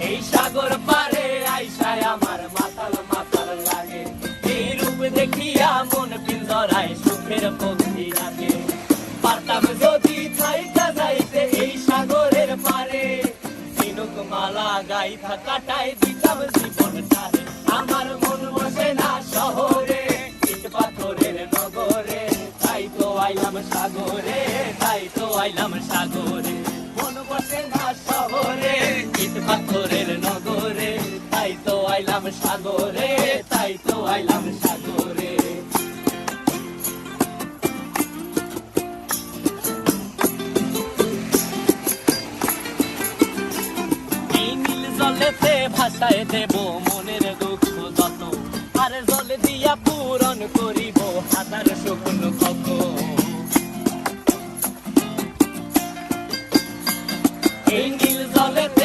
এই সাগর পারে আইসায় আমার মাতাল মাতাল লাগে, এই রূপ দেখিয়া মন পিঞ্জরায় সুখের পক্ষী লাগে। পারতাম যদি থাইকা যাইতে এই সাগরের পারে, ঝিনুক মালা গাইথা কাটাই দিতাম জীবনটারে। আমার মন বসে না শহরে, ইট পাথরের নগরে, তাই তো আইলাম সাগরে, তাই তো আইলাম সাগরে। মন বসে না শহরে, ইট পাথরের নগরে, তাই তো আইলাম সাগরে, তাই তো আইলাম সাগরে। এই নীল জলেতে ভাসায় দেব মনের দুঃখ যত, আর জলে দিয়া পূরণ করিব হাজার শুকনো ক্ষত। এই নীল জলেতে